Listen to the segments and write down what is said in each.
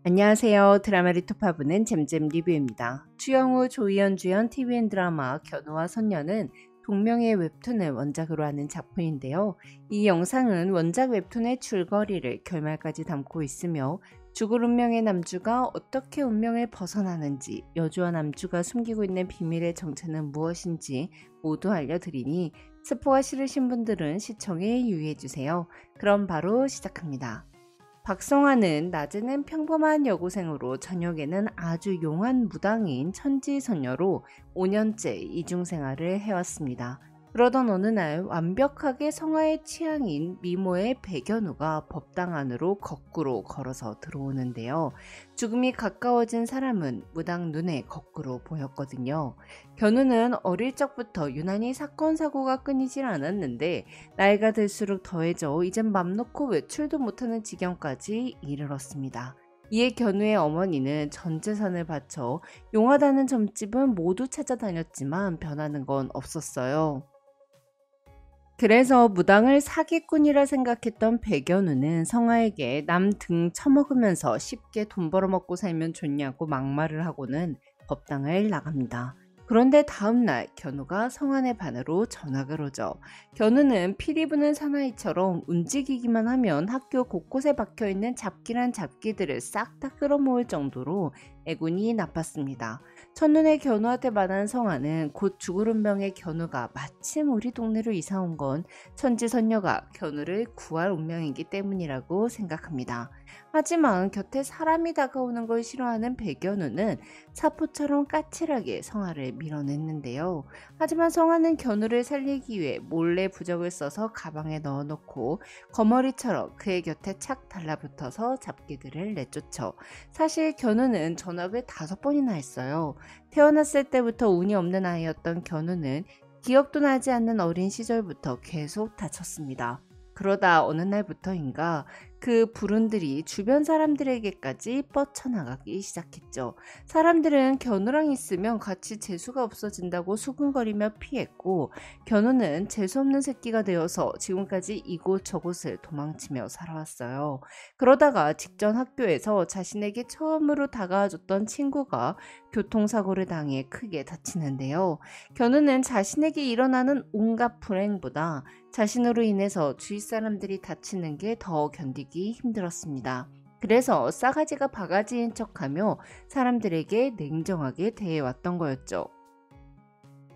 안녕하세요. 드라마 리토파브는 잼잼 리뷰입니다. 추영우, 조희연 주연 TVN 드라마 견우와 선녀는 동명의 웹툰을 원작으로 하는 작품인데요. 이 영상은 원작 웹툰의 줄거리를 결말까지 담고 있으며 죽을 운명의 남주가 어떻게 운명을 벗어나는지, 여주와 남주가 숨기고 있는 비밀의 정체는 무엇인지 모두 알려드리니 스포가 싫으신 분들은 시청에 유의해주세요. 그럼 바로 시작합니다. 박성환은 낮에는 평범한 여고생으로 저녁에는 아주 용한 무당인 천지선녀로 5년째 이중생활을 해왔습니다. 그러던 어느 날 완벽하게 성화의 취향인 미모의 백연우가 법당 안으로 거꾸로 걸어서 들어오는데요. 죽음이 가까워진 사람은 무당 눈에 거꾸로 보였거든요. 견우는 어릴 적부터 유난히 사건 사고가 끊이질 않았는데 나이가 들수록 더해져 이젠 맘 놓고 외출도 못하는 지경까지 이르렀습니다. 이에 견우의 어머니는 전 재산을 바쳐 용하다는 점집은 모두 찾아다녔지만 변하는 건 없었어요. 그래서 무당을 사기꾼이라 생각했던 백연우는 성화에게 남 등 쳐먹으면서 쉽게 돈 벌어먹고 살면 좋냐고 막말을 하고는 법당을 나갑니다. 그런데 다음날 견우가 성환의 반으로 전학을 오죠. 견우는 피리 부는 사나이처럼 움직이기만 하면 학교 곳곳에 박혀있는 잡기란 잡기들을 싹 다 끌어모을 정도로 애군이 나빴습니다. 첫눈에 견우한테 반한 성환은 곧 죽을 운명의 견우가 마침 우리 동네로 이사 온 건 천지선녀가 견우를 구할 운명이기 때문이라고 생각합니다. 하지만 곁에 사람이 다가오는 걸 싫어하는 백연우는 사포처럼 까칠하게 성화를 밀어냈는데요. 하지만 성화는 견우를 살리기 위해 몰래 부적을 써서 가방에 넣어놓고 거머리처럼 그의 곁에 착 달라붙어서 잡기들을 내쫓죠. 사실 견우는 전학을 5번이나 했어요. 태어났을 때부터 운이 없는 아이였던 견우는 기억도 나지 않는 어린 시절부터 계속 다쳤습니다. 그러다 어느 날부터인가 그 불운들이 주변 사람들에게까지 뻗쳐나가기 시작했죠. 사람들은 견우랑 있으면 같이 재수가 없어진다고 수군거리며 피했고 견우는 재수없는 새끼가 되어서 지금까지 이곳저곳을 도망치며 살아왔어요. 그러다가 직전 학교에서 자신에게 처음으로 다가와줬던 친구가 교통사고를 당해 크게 다치는데요. 견우는 자신에게 일어나는 온갖 불행보다 자신으로 인해서 주위 사람들이 다치는 게 더 견디기 힘들었습니다. 그래서 싸가지가 바가지인 척하며 사람들에게 냉정하게 대해왔던 거였죠.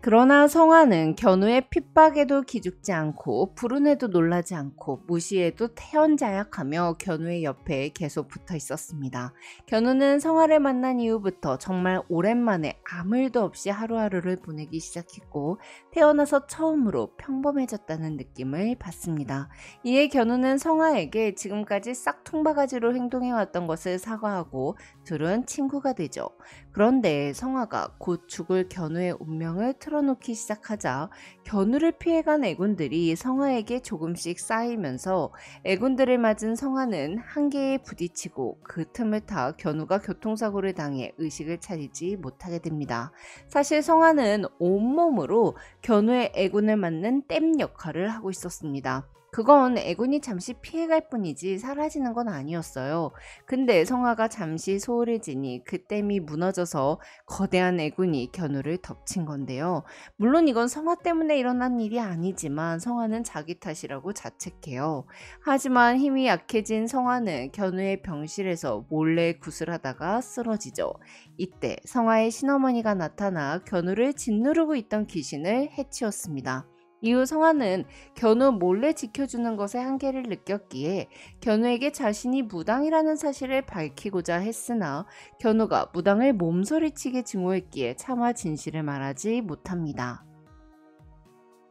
그러나 성화는 견우의 핍박에도 기죽지 않고 불운에도 놀라지 않고 무시해도 태연자약하며 견우의 옆에 계속 붙어 있었습니다. 견우는 성화를 만난 이후부터 정말 오랜만에 아무 일도 없이 하루하루를 보내기 시작했고 태어나서 처음으로 평범해졌다는 느낌을 받습니다. 이에 견우는 성화에게 지금까지 싹퉁바가지로 행동해왔던 것을 사과하고 둘은 친구가 되죠. 그런데 성화가 곧 죽을 견우의 운명을 틀어놓기 시작하자 견우를 피해간 애군들이 성화에게 조금씩 쌓이면서 애군들을 맞은 성화는 한계에 부딪히고 그 틈을 타 견우가 교통사고를 당해 의식을 차리지 못하게 됩니다. 사실 성화는 온몸으로 견우의 애군을 맞는 댐 역할을 하고 있었습니다. 그건 애군이 잠시 피해갈 뿐이지 사라지는 건 아니었어요. 근데 성화가 잠시 소홀해지니 그 댐이 무너져서 거대한 애군이 견우를 덮친 건데요. 물론 이건 성화 때문에 일어난 일이 아니지만 성화는 자기 탓이라고 자책해요. 하지만 힘이 약해진 성화는 견우의 병실에서 몰래 구슬하다가 쓰러지죠. 이때 성화의 신어머니가 나타나 견우를 짓누르고 있던 귀신을 해치웠습니다. 이후 성화는 견우 몰래 지켜주는 것에 한계를 느꼈기에 견우에게 자신이 무당이라는 사실을 밝히고자 했으나 견우가 무당을 몸서리치게 증오했기에 차마 진실을 말하지 못합니다.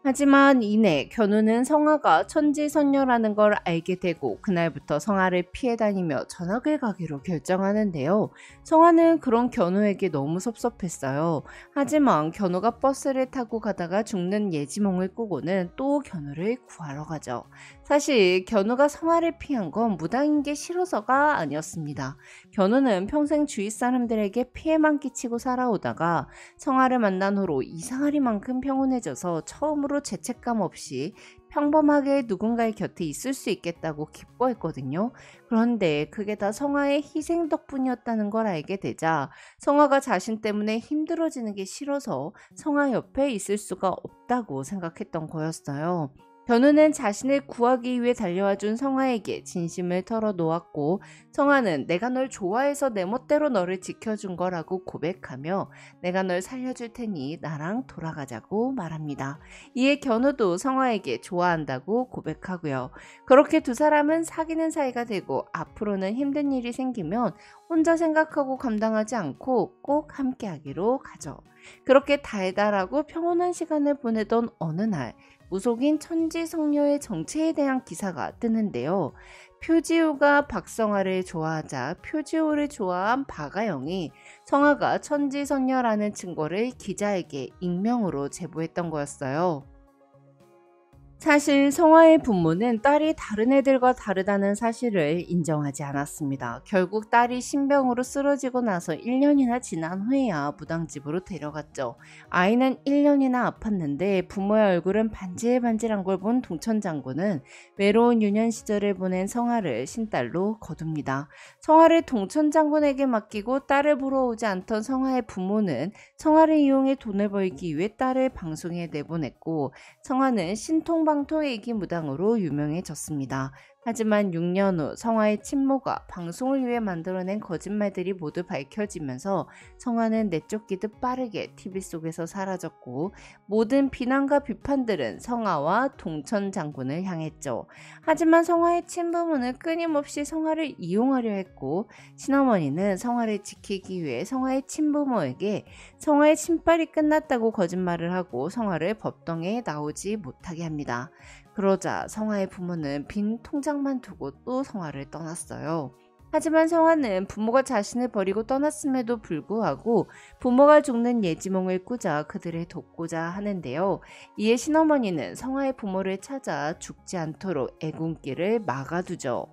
하지만 이내 견우는 성화가 천지선녀라는 걸 알게 되고 그날부터 성화를 피해 다니며 전학을 가기로 결정하는데요. 성화는 그런 견우에게 너무 섭섭했어요. 하지만 견우가 버스를 타고 가다가 죽는 예지몽을 꾸고는 또 견우를 구하러 가죠. 사실 견우가 성화를 피한 건 무당인 게 싫어서가 아니었습니다. 견우는 평생 주위 사람들에게 피해만 끼치고 살아오다가 성화를 만난 후로 이상하리만큼 평온해져서 처음으로 죄책감 없이 평범하게 누군가의 곁에 있을 수 있겠다고 기뻐했거든요. 그런데 그게 다 성화의 희생 덕분이었다는 걸 알게 되자 성화가 자신 때문에 힘들어지는 게 싫어서 성화 옆에 있을 수가 없다고 생각했던 거였어요. 견우는 자신을 구하기 위해 달려와준 성화에게 진심을 털어놓았고 성화는 내가 널 좋아해서 내 멋대로 너를 지켜준 거라고 고백하며 내가 널 살려줄 테니 나랑 돌아가자고 말합니다. 이에 견우도 성화에게 좋아한다고 고백하고요. 그렇게 두 사람은 사귀는 사이가 되고 앞으로는 힘든 일이 생기면 혼자 생각하고 감당하지 않고 꼭 함께하기로 가죠. 그렇게 달달하고 평온한 시간을 보내던 어느 날 무속인 천지성녀의 정체에 대한 기사가 뜨는데요. 표지우가 박성화를 좋아하자 표지우를 좋아한 박아영이 성화가 천지성녀라는 증거를 기자에게 익명으로 제보했던 거였어요. 사실 성화의 부모는 딸이 다른 애들과 다르다는 사실을 인정하지 않았습니다. 결국 딸이 신병으로 쓰러지고 나서 1년이나 지난 후에야 무당집으로 데려갔죠. 아이는 1년이나 아팠는데 부모의 얼굴은 반질반질한 걸 본 동천장군은 외로운 유년 시절을 보낸 성화를 신딸로 거둡니다. 성화를 동천장군에게 맡기고 딸을 보러 오지 않던 성화의 부모는 성화를 이용해 돈을 벌기 위해 딸을 방송에 내보냈고 성화는 신통방통의 이기무당으로 유명해졌습니다. 하지만 6년 후 성화의 친모가 방송을 위해 만들어낸 거짓말들이 모두 밝혀지면서 성화는 내쫓기듯 빠르게 TV 속에서 사라졌고 모든 비난과 비판들은 성화와 동천 장군을 향했죠. 하지만 성화의 친부모는 끊임없이 성화를 이용하려 했고 친어머니는 성화를 지키기 위해 성화의 친부모에게 성화의 신발이 끝났다고 거짓말을 하고 성화를 법정에 나오지 못하게 합니다. 그러자 성화의 부모는 빈 통장만 두고 또 성화를 떠났어요. 하지만 성화는 부모가 자신을 버리고 떠났음에도 불구하고 부모가 죽는 예지몽을 꾸자 그들을 돕고자 하는데요. 이에 신어머니는 성화의 부모를 찾아 죽지 않도록 애군길을 막아두죠.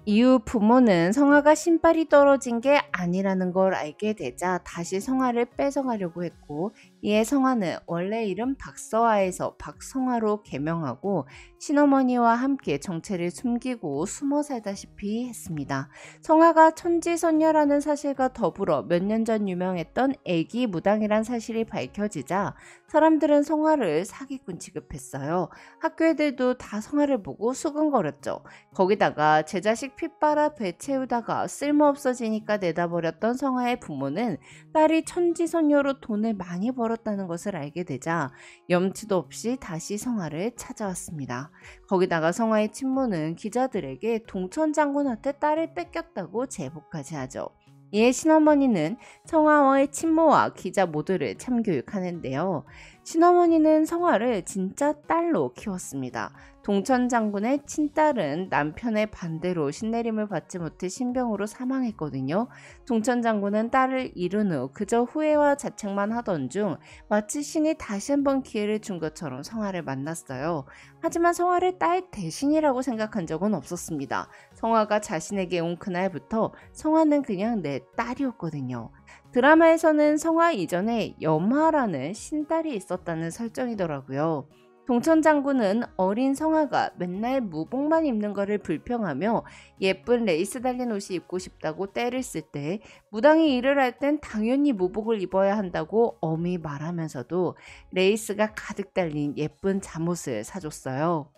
이후 부모는 성화가 신발이 떨어진 게 아니라는 걸 알게 되자 다시 성화를 뺏어가려고 했고 이에 성화는 원래 이름 박서화에서 박성화로 개명하고 신어머니와 함께 정체를 숨기고 숨어 살다시피 했습니다. 성화가 천지선녀라는 사실과 더불어 몇 년 전 유명했던 애기 무당이란 사실이 밝혀지자 사람들은 성화를 사기꾼 취급했어요. 학교 애들도 다 성화를 보고 수근거렸죠. 거기다가 제 자식 피 빨아 배 채우다가 쓸모없어지니까 내다버렸던 성화의 부모는 딸이 천지선녀로 돈을 많이 벌었다는 것을 알게 되자 염치도 없이 다시 성화를 찾아왔습니다. 거기다가 성화의 친모는 기자들에게 동천 장군한테 딸을 뺏겼다고 제보까지 하죠. 이에 신어머니는 성화와의 친모와 기자 모두를 참교육하는데요. 신어머니는 성화를 진짜 딸로 키웠습니다. 동천 장군의 친딸은 남편의 반대로 신내림을 받지 못해 신병으로 사망했거든요. 동천 장군은 딸을 잃은 후 그저 후회와 자책만 하던 중 마치 신이 다시 한번 기회를 준 것처럼 성화를 만났어요. 하지만 성화를 딸 대신이라고 생각한 적은 없었습니다. 성화가 자신에게 온 그날부터 성화는 그냥 내 딸이었거든요. 드라마에서는 성화 이전에 염화라는 신딸이 있었다는 설정이더라고요. 동천 장군은 어린 성화가 맨날 무복만 입는 것을 불평하며 예쁜 레이스 달린 옷이 입고 싶다고 떼를 쓸 때 무당이 일을 할 땐 당연히 무복을 입어야 한다고 엄히 말하면서도 레이스가 가득 달린 예쁜 잠옷을 사줬어요.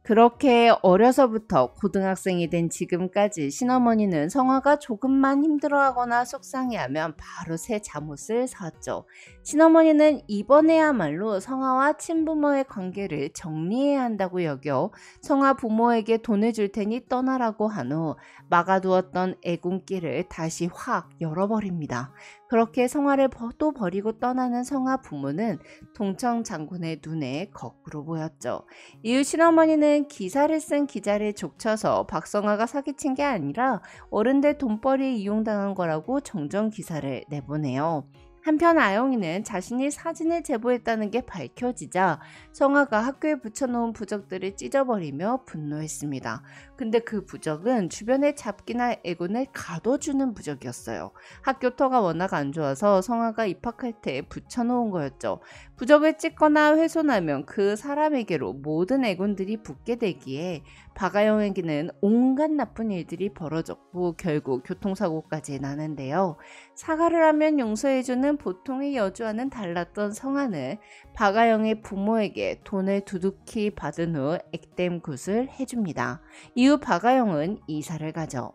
그렇게 어려서부터 고등학생이 된 지금까지 신어머니는 성화가 조금만 힘들어하거나 속상해하면 바로 새 잠옷을 사왔죠. 신어머니는 이번에야말로 성화와 친부모의 관계를 정리해야 한다고 여겨 성화 부모에게 돈을 줄 테니 떠나라고 한 후 막아두었던 애군길을 다시 확 열어버립니다. 그렇게 성화를 또 버리고 떠나는 성화 부모는 동청 장군의 눈에 거꾸로 보였죠. 이후 신어머니는 기사를 쓴 기자를 족쳐서 박성화가 사기친 게 아니라 어른들 돈벌이에 이용당한 거라고 정정 기사를 내보내요. 한편 아영이는 자신이 사진을 제보했다는 게 밝혀지자 성아가 학교에 붙여놓은 부적들을 찢어버리며 분노했습니다. 근데 그 부적은 주변의 잡기나 애군을 가둬주는 부적이었어요. 학교 터가 워낙 안 좋아서 성아가 입학할 때 붙여놓은 거였죠. 부적을 찢거나 훼손하면 그 사람에게로 모든 애군들이 붙게 되기에 박아영에게는 온갖 나쁜 일들이 벌어졌고 결국 교통사고까지 나는데요. 사과를 하면 용서해주는 보통의 여주와는 달랐던 성아는 박아영의 부모에게 돈을 두둑히 받은 후 액땜 굿을 해줍니다. 이후 박아영은 이사를 가죠.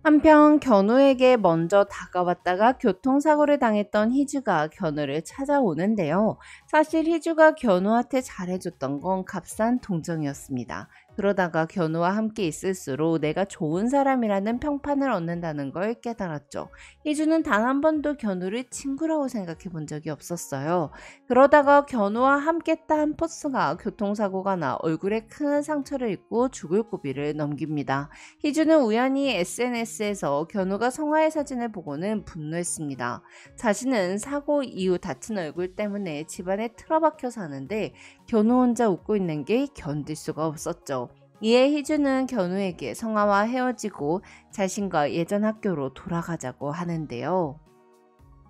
한편 견우에게 먼저 다가왔다가 교통사고를 당했던 희주가 견우를 찾아오는데요. 사실 희주가 견우한테 잘해줬던 건 값싼 동정이었습니다. 그러다가 견우와 함께 있을수록 내가 좋은 사람이라는 평판을 얻는다는 걸 깨달았죠. 희주는 단 한 번도 견우를 친구라고 생각해 본 적이 없었어요. 그러다가 견우와 함께 딴 버스가 교통사고가 나 얼굴에 큰 상처를 입고 죽을 고비를 넘깁니다. 희주는 우연히 SNS에서 견우가 성화의 사진을 보고는 분노했습니다. 자신은 사고 이후 다친 얼굴 때문에 집안에 틀어박혀 사는데 견우 혼자 웃고 있는 게 견딜 수가 없었죠. 이에 희주는 견우에게 성화와 헤어지고 자신과 예전 학교로 돌아가자고 하는데요.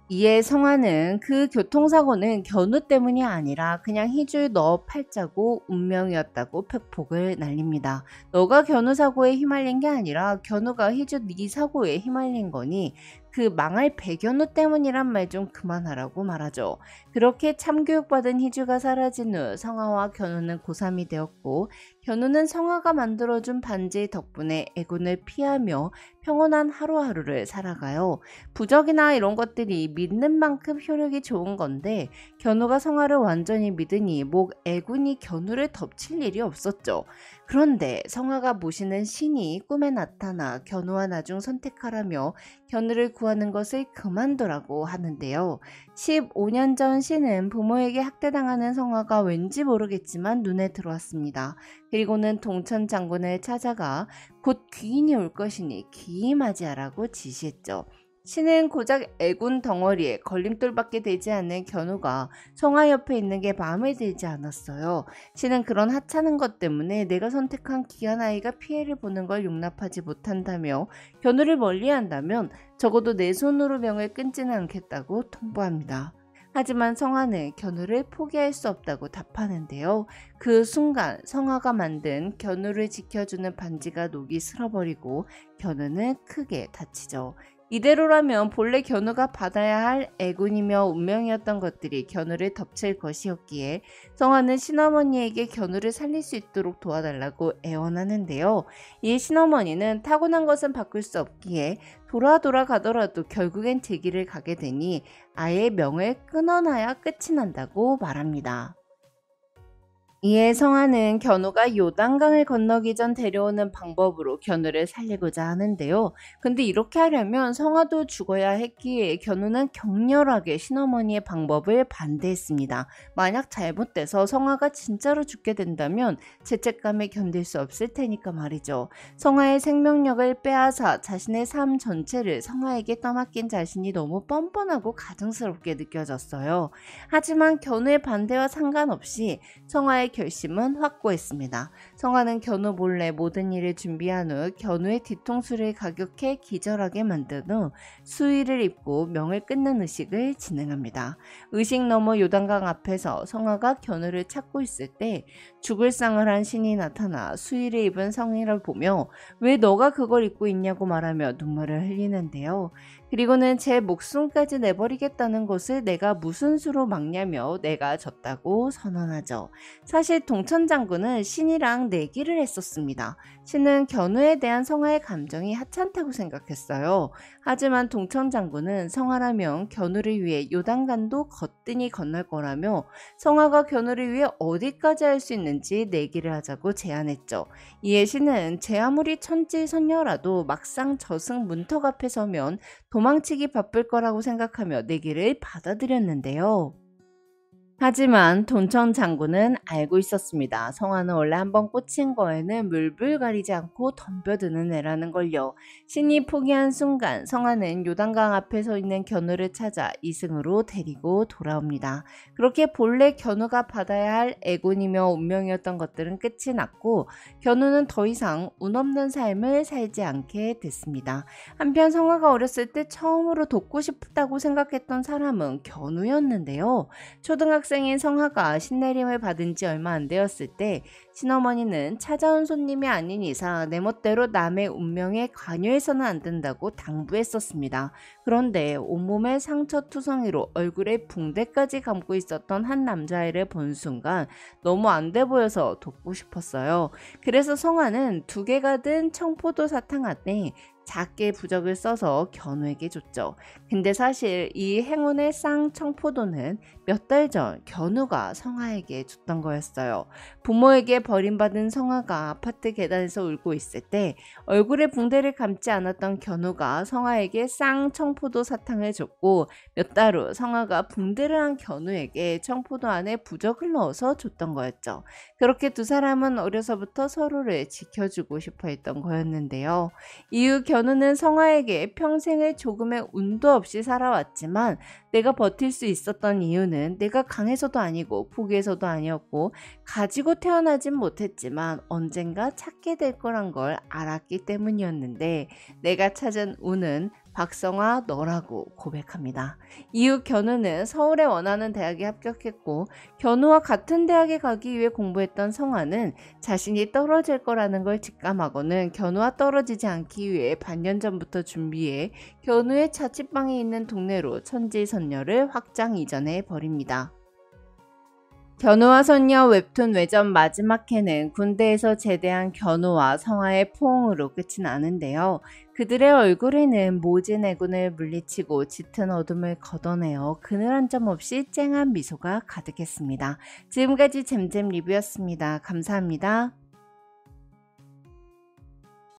이에 성화는 그 교통사고는 견우 때문이 아니라 그냥 희주 너 팔자고 운명이었다고 팩폭을 날립니다. 너가 견우 사고에 휘말린 게 아니라 견우가 희주 네 사고에 휘말린 거니 그 망할 배견우 때문이란 말 좀 그만하라고 말하죠. 그렇게 참교육받은 희주가 사라진 후 성화와 견우는 고3이 되었고 견우는 성화가 만들어준 반지 덕분에 애군을 피하며 평온한 하루하루를 살아가요. 부적이나 이런 것들이 믿는 만큼 효력이 좋은 건데 견우가 성화를 완전히 믿으니 목 애군이 견우를 덮칠 일이 없었죠. 그런데 성화가 모시는 신이 꿈에 나타나 견우와 나중 선택하라며 견우를 구하는 것을 그만두라고 하는데요. 15년 전 신은 부모에게 학대당하는 성화가 왠지 모르겠지만 눈에 들어왔습니다. 그리고는 동천 장군을 찾아가 곧 귀인이 올 것이니 기임하지하라고 지시했죠. 신은 고작 애군 덩어리에 걸림돌밖에 되지 않는 견우가 성화 옆에 있는 게 마음에 들지 않았어요. 신은 그런 하찮은 것 때문에 내가 선택한 귀한 아이가 피해를 보는 걸 용납하지 못한다며 견우를 멀리한다면 적어도 내 손으로 명을 끊지는 않겠다고 통보합니다. 하지만 성화는 견우를 포기할 수 없다고 답하는데요. 그 순간 성화가 만든 견우를 지켜주는 반지가 녹이 슬어버리고 견우는 크게 다치죠. 이대로라면 본래 견우가 받아야 할 애군이며 운명이었던 것들이 견우를 덮칠 것이었기에 성화는 신어머니에게 견우를 살릴 수 있도록 도와달라고 애원하는데요. 이 신어머니는 타고난 것은 바꿀 수 없기에 돌아가더라도 결국엔 제 길을 가게 되니 아예 명을 끊어놔야 끝이 난다고 말합니다. 이에 성화는 견우가 요단강을 건너기 전 데려오는 방법으로 견우를 살리고자 하는데요. 근데 이렇게 하려면 성화도 죽어야 했기에 견우는 격렬하게 신어머니의 방법을 반대했습니다. 만약 잘못돼서 성화가 진짜로 죽게 된다면 죄책감에 견딜 수 없을 테니까 말이죠. 성화의 생명력을 빼앗아 자신의 삶 전체를 성화에게 떠맡긴 자신이 너무 뻔뻔하고 가증스럽게 느껴졌어요. 하지만 견우의 반대와 상관없이 성화의 결심은 확고했습니다. 성화는 견우 몰래 모든 일을 준비한 후 견우의 뒤통수를 가격해 기절하게 만든 후 수의를 입고 명을 끊는 의식을 진행합니다. 의식 너머 요단강 앞에서 성화가 견우를 찾고 있을 때 죽을 상을 한 신이 나타나 수의를 입은 성희를 보며 왜 너가 그걸 입고 있냐고 말하며 눈물을 흘리는데요. 그리고는 제 목숨까지 내버리겠다는 것을 내가 무슨 수로 막냐며 내가 졌다고 선언하죠. 사실 동천 장군은 신이랑 내기를 했었습니다. 신은 견우에 대한 성화의 감정이 하찮다고 생각했어요. 하지만 동천 장군은 성화라면 견우를 위해 요단강도 거뜬히 건널 거라며 성화가 견우를 위해 어디까지 할 수 있는지 내기를 하자고 제안했죠. 이에 신은 제 아무리 천지선녀라도 막상 저승 문턱 앞에 서면 도망치기 바쁠 거라고 생각하며 내기를 받아들였는데요. 하지만 돈천 장군은 알고 있었습니다. 성화는 원래 한번 꽂힌 거에는 물불 가리지 않고 덤벼드는 애라는 걸요. 신이 포기한 순간 성화는 요단강 앞에 서 있는 견우를 찾아 이승으로 데리고 돌아옵니다. 그렇게 본래 견우가 받아야 할 애군이며 운명이었던 것들은 끝이 났고 견우는 더 이상 운 없는 삶을 살지 않게 됐습니다. 한편 성화가 어렸을 때 처음으로 돕고 싶다고 생각했던 사람은 견우였는데요. 초등학생인 성화가 신내림을 받은 지 얼마 안 되었을 때 친어머니는 찾아온 손님이 아닌 이상 내 멋대로 남의 운명에 관여해서는 안 된다고 당부했었습니다. 그런데 온몸에 상처투성이로 얼굴에 붕대까지 감고 있었던 한 남자애를 본 순간 너무 안 돼 보여서 돕고 싶었어요. 그래서 성화는 2개가 든 청포도 사탕 안에 작게 부적을 써서 견우에게 줬죠. 근데 사실 이 행운의 쌍청포도는 몇 달 전 견우가 성화에게 줬던 거였어요. 부모에게 버림받은 성화가 아파트 계단에서 울고 있을 때 얼굴에 붕대를 감지 않았던 견우가 성화에게 쌍청포도 사탕을 줬고 몇 달 후 성화가 붕대를 한 견우에게 청포도 안에 부적을 넣어서 줬던 거였죠. 그렇게 두 사람은 어려서부터 서로를 지켜주고 싶어 했던 거였는데요. 이후 견우는 성화에게 평생을 조금의 운도 없이 살아왔지만 내가 버틸 수 있었던 이유는 내가 강해서도 아니고 포기해서도 아니었고 가지고 태어나진 못했지만 언젠가 찾게 될 거란 걸 알았기 때문이었는데 내가 찾은 운은 박성화 너라고 고백합니다. 이후 견우는 서울에 원하는 대학에 합격했고 견우와 같은 대학에 가기 위해 공부했던 성화는 자신이 떨어질 거라는 걸 직감하고는 견우와 떨어지지 않기 위해 반년 전부터 준비해 견우의 자취방이 있는 동네로 천지선녀를 확장 이전해 버립니다. 견우와 선녀 웹툰 외전 마지막 회는 군대에서 제대한 견우와 성화의 포옹으로 끝이 나는데요. 그들의 얼굴에는 모진 애군을 물리치고 짙은 어둠을 걷어내어 그늘 한 점 없이 쨍한 미소가 가득했습니다. 지금까지 잼잼 리뷰였습니다. 감사합니다.